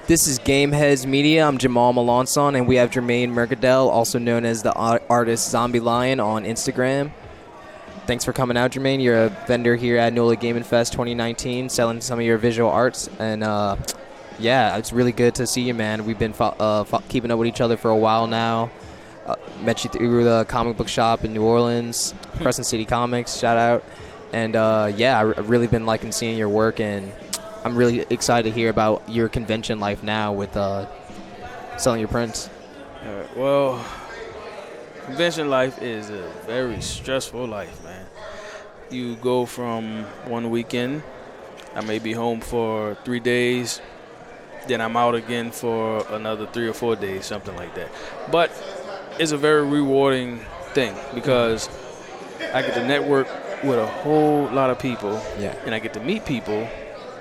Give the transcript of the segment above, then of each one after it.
This is Gameheads Media. I'm Jamal Melanson, and we have Jermaine Mercadel, also known as the artist Zombielion on Instagram. Thanks for coming out, Jermaine. You're a vendor here at NOLA Gaming Fest 2019, selling some of your visual arts. And, yeah, it's really good to see you, man. We've been keeping up with each other for a while now. Met you through the comic book shop in New Orleans, Crescent City Comics, shout out. And, yeah, I've really been liking seeing your work, and I'm really excited to hear about your convention life now with selling your prints. Well, convention life is a very stressful life, man. You go from one weekend, I may be home for 3 days, then I'm out again for another 3 or 4 days, something like that. But it's a very rewarding thing because I get to network with a whole lot of people, and I get to meet people,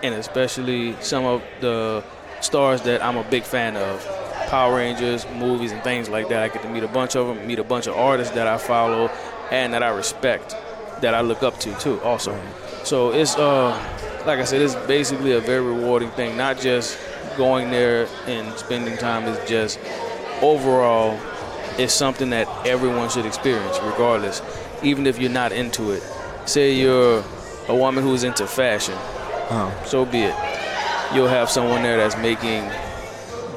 and especially some of the stars that I'm a big fan of, Power Rangers, movies, and things like that. I get to meet a bunch of them, meet a bunch of artists that I follow and that I respect, that I look up to too also. So it's, like I said, it's basically a very rewarding thing, not just going there and spending time. It's just overall, it's something that everyone should experience regardless, even if you're not into it. Say you're a woman who's into fashion, so be it. You'll have someone there that's making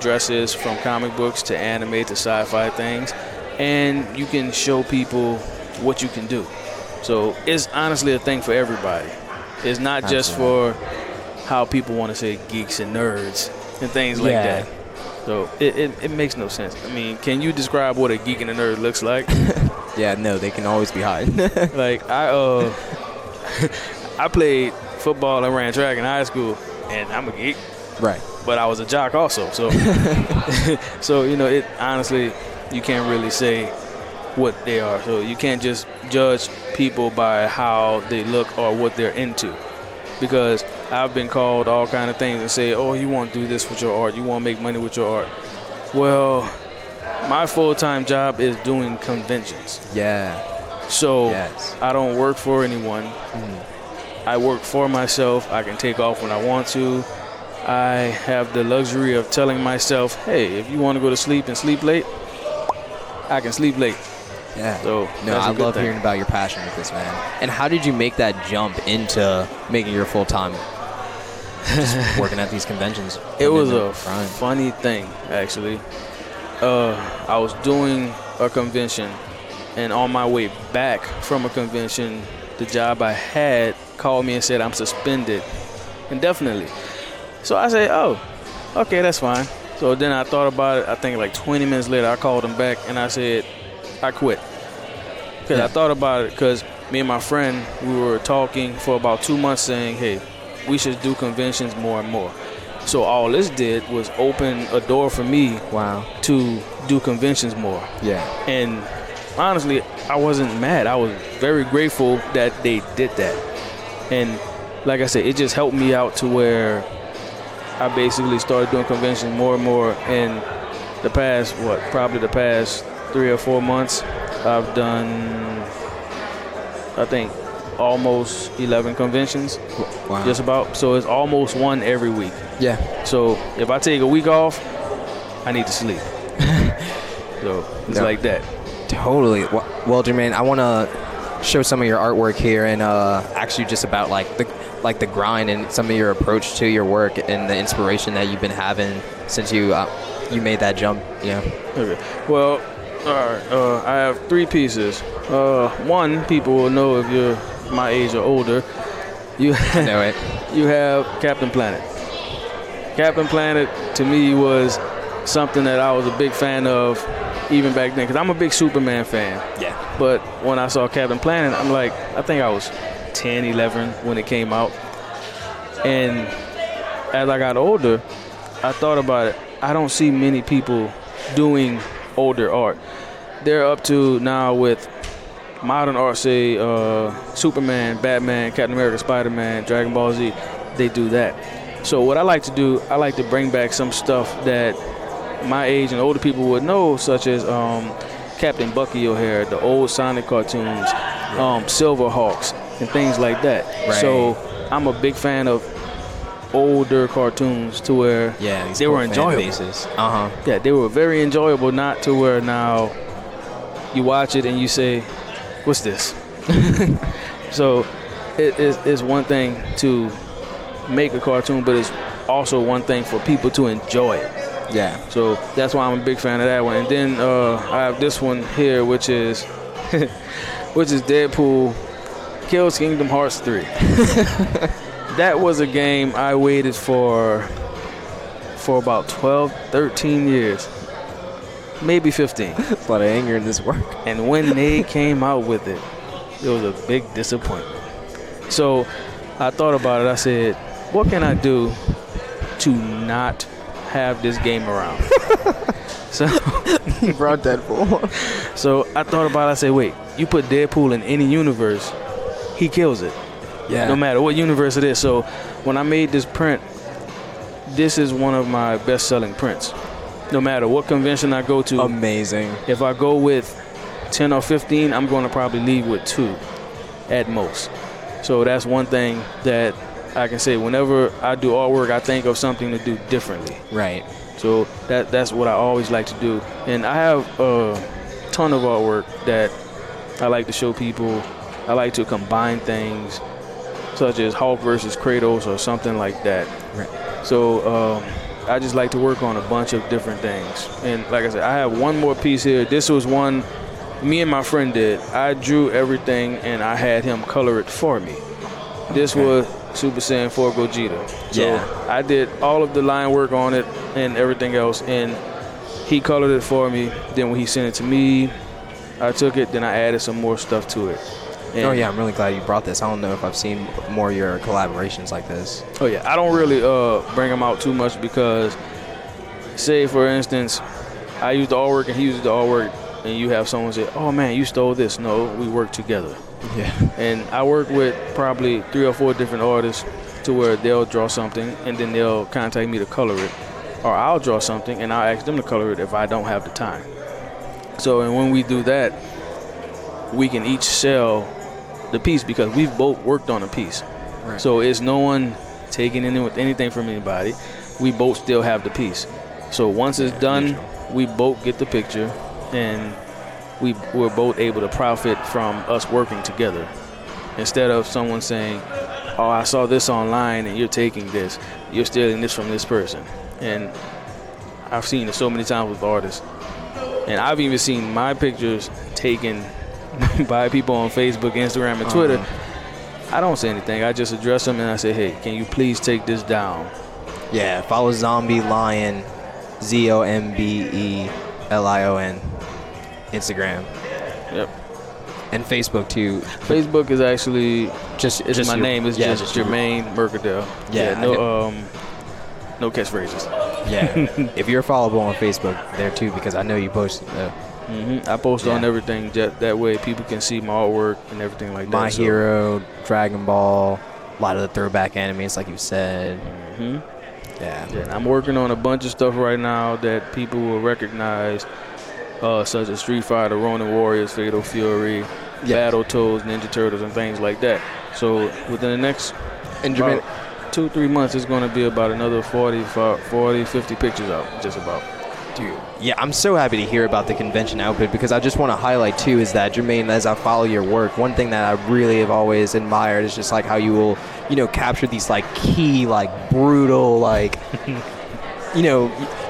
dresses from comic books to anime to sci-fi things, and you can show people what you can do. So it's honestly a thing for everybody. It's not just for how people want to say geeks and nerds and things like that. So it makes no sense. I mean, can you describe what a geek and a nerd looks like? Yeah, no, they can always be hiding. Like I played football and ran track in high school, and I'm a geek. Right. But I was a jock also. So, so it honestly, you can't really say what they are. So you can't just judge people by how they look or what they're into, because I've been called all kind of things and say, oh, you want to do this with your art, you want to make money with your art. Well, my full-time job is doing conventions. Yeah. So I don't work for anyone. I work for myself. I can take off when I want to. I have the luxury of telling myself, hey, if you want to go to sleep and sleep late, I can sleep late. Yeah. So I love hearing about your passion with this, man. And how did you make that jump into making your full-time, just working at these conventions? It was a funny thing, actually. I was doing a convention, and on my way back from a convention, the job I had called me and said I'm suspended indefinitely. So I said, oh, okay, that's fine. So then I thought about it. I think like 20 minutes later, I called him back and I said, I quit. Because I thought about it, because me and my friend, we were talking for about 2 months saying, hey, we should do conventions more and more. So all this did was open a door for me to do conventions more. Yeah. And honestly, I wasn't mad. I was very grateful that they did that. And like I said, it just helped me out to where I basically started doing conventions more and more. In the past, probably the past 3 or 4 months, I've done, I think, almost 11 conventions. Wow. Just about. So it's almost one every week. Yeah. So if I take a week off, I need to sleep. So it's like that. Totally. Well, Jermaine, I want to show some of your artwork here, and actually just about like the grind and some of your approach to your work and the inspiration that you've been having since you made that jump. Yeah. Okay. Well, all right. I have 3 pieces. One, people will know if you're my age or older. I know it. You have Captain Planet. Captain Planet to me was something that I was a big fan of even back then, because I'm a big Superman fan. Yeah. But when I saw Captain Planet, I'm like, I think I was 10, 11 when it came out. And as I got older, I thought about it. I don't see many people doing older art. They're up to now with modern art, say Superman, Batman, Captain America, Spider-Man, Dragon Ball Z. They do that. So what I like to do, I like to bring back some stuff that my age and older people would know, such as Captain Bucky O'Hare, the old Sonic cartoons, Silverhawks, and things like that. Right. So I'm a big fan of older cartoons to where these they were enjoyable. Yeah, they were very enjoyable, not to where now you watch it and you say, what's this? So it's one thing to make a cartoon, but it's also one thing for people to enjoy it. Yeah. So that's why I'm a big fan of that one. And then I have this one here, which is Deadpool Kills Kingdom Hearts 3. That was a game I waited for about 12, 13 years. Maybe 15. There's a lot of anger in this work. And when they came out with it, it was a big disappointment. So I thought about it. I said, what can I do to not have this game around? So you brought Deadpool. So I thought about it. I said, wait, you put Deadpool in any universe, he kills it. Yeah. No matter what universe it is. So when I made this print, this is one of my best-selling prints. No matter what convention I go to. Amazing. If I go with 10 or 15, I'm going to probably leave with 2 at most. So that's one thing that I can say. Whenever I do artwork, I think of something to do differently. Right. So that's what I always like to do. And I have a ton of artwork that I like to show people. I like to combine things such as Hulk versus Kratos or something like that. Right. So I just like to work on a bunch of different things. And like I said, I have one more piece here. This was one me and my friend did. I drew everything and I had him color it for me. This was Super Saiyan 4 Gogeta. So I did all of the line work on it and everything else, and he colored it for me. Then when he sent it to me, I took it, then I added some more stuff to it. And I'm really glad you brought this. I don't know if I've seen more of your collaborations like this. Oh yeah, I don't really bring them out too much because, say for instance, I use the artwork and he uses the artwork, and you have someone say, oh man, you stole this. No, we work together. Yeah. And I work with probably 3 or 4 different artists to where they'll draw something and then they'll contact me to color it. Or I'll draw something and I'll ask them to color it if I don't have the time. So, and when we do that, we can each sell the piece because we've both worked on a piece. Right. So it's no one taking anything from anybody. We both still have the piece. So once it's done, we both get the picture, and we're both able to profit from us working together. Instead of someone saying, oh, I saw this online and you're taking this, you're stealing this from this person. And I've seen it so many times with artists. And I've even seen my pictures taken by people on Facebook, Instagram, and Twitter. I don't say anything. I just address them and I say, hey, can you please take this down? Yeah, follow Zombielion, ZOMBELION, Instagram. Yep. And Facebook too. Facebook is actually just my your, name is just Jermaine Mercadel. Yeah. No catchphrases. Yeah. If you're followable on Facebook there too, because I know you post though. I post on everything that way people can see my artwork and everything like that. My Hero, Dragon Ball, a lot of the throwback animes, like you said. Yeah. And I'm working on a bunch of stuff right now that people will recognize, such as Street Fighter, Ronin Warriors, Fatal Fury, Battletoads, Ninja Turtles, and things like that. So within the next 2-3 months, it's going to be about another 40, 50 pictures out, just about. Dude, yeah, I'm so happy to hear about the convention output, because I just want to highlight too is that, Jermaine, as I follow your work, one thing that I really have always admired is just like how you will, capture these like key, like brutal, like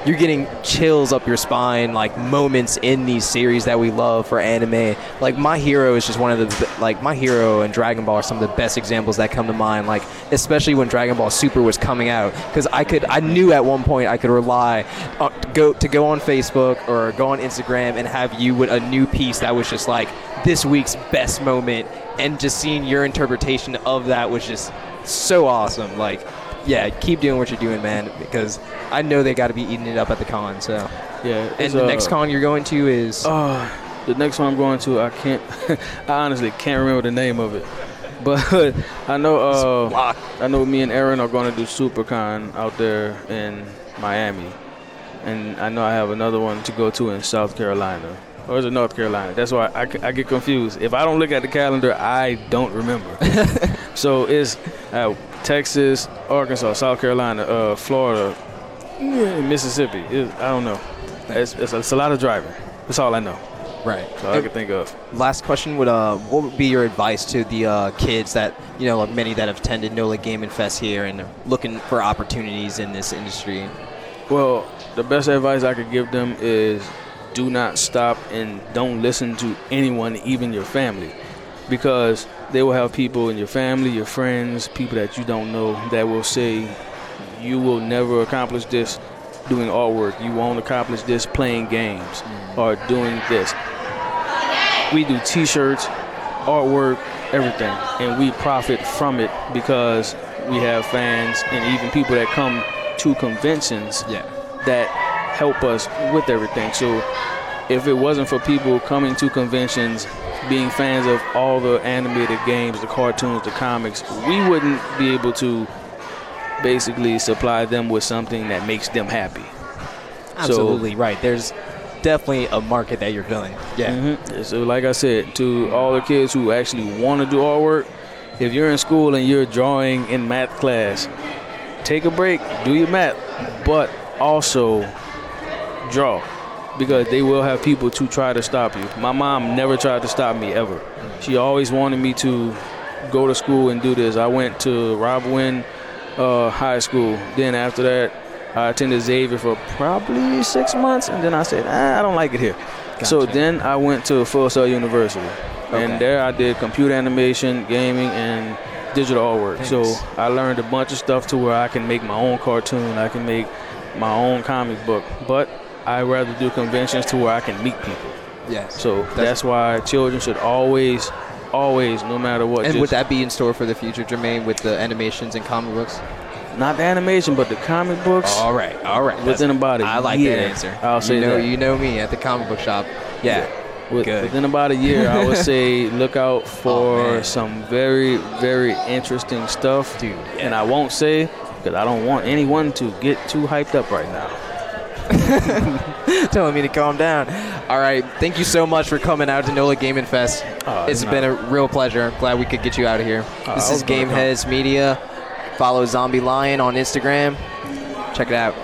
you're getting chills up your spine, like moments in these series that we love for anime. Like My Hero is just one of the, like My Hero and Dragon Ball are some of the best examples that come to mind, like especially when Dragon Ball Super was coming out, because I knew at one point I could rely go on Facebook or go on Instagram and have you with a new piece that was just like this week's best moment, and just seeing your interpretation of that was just so awesome. Like, yeah, keep doing what you're doing, man, because I know they got to be eating it up at the con. So yeah. And the next con you're going to is the next one I'm going to, I honestly can't remember the name of it, but I know me and Aaron are going to do SuperCon out there in Miami, and I know I have another one to go to in South Carolina. Or is it North Carolina? That's why I get confused. If I don't look at the calendar, I don't remember. So it's Texas, Arkansas, South Carolina, Florida, Mississippi. I don't know. It's a lot of driving. That's all I know. Right. That's all I can think of. Last question would what would be your advice to the kids that many that have attended NOLA Gaming Fest here and looking for opportunities in this industry? Well, the best advice I could give them is do not stop and don't listen to anyone, even your family, because they will have people in your family, your friends, people that you don't know that will say you will never accomplish this doing artwork. You won't accomplish this playing games or doing this. We do T-shirts, artwork, everything, and we profit from it because we have fans and even people that come to conventions that help us with everything. So if it wasn't for people coming to conventions, being fans of all the animated games, the cartoons, the comics, we wouldn't be able to basically supply them with something that makes them happy. Absolutely right. There's definitely a market that you're filling. So like I said, to all the kids who actually want to do artwork, if you're in school and you're drawing in math class, take a break, do your math, but also draw, because they will have people to try to stop you. My mom never tried to stop me ever. She always wanted me to go to school and do this. I went to Rob Wynn High School. Then after that, I attended Xavier for probably 6 months, and then I said, I don't like it here. Gotcha. So then I went to Full Sail University, and there I did computer animation, gaming, and digital artwork. Thanks. So I learned a bunch of stuff to where I can make my own cartoon, I can make my own comic book, but I rather do conventions to where I can meet people. Yes. So that's why children should always, no matter what. And would that be in store for the future, Jermaine, with the animations and comic books? Not the animation, but the comic books. All right. Within about a year. I like that answer. I'll say that. You know me at the comic book shop. Yeah. Good. Within about a year, I would say look out for some very, very interesting stuff. Dude. Yeah. And I won't say, because I don't want anyone to get too hyped up right now. Telling me to calm down. All right. Thank you so much for coming out to NOLA Gaming Fest. It's been a real pleasure. Glad we could get you out of here. This is Gameheads Media. Follow Zombielion on Instagram. Check it out.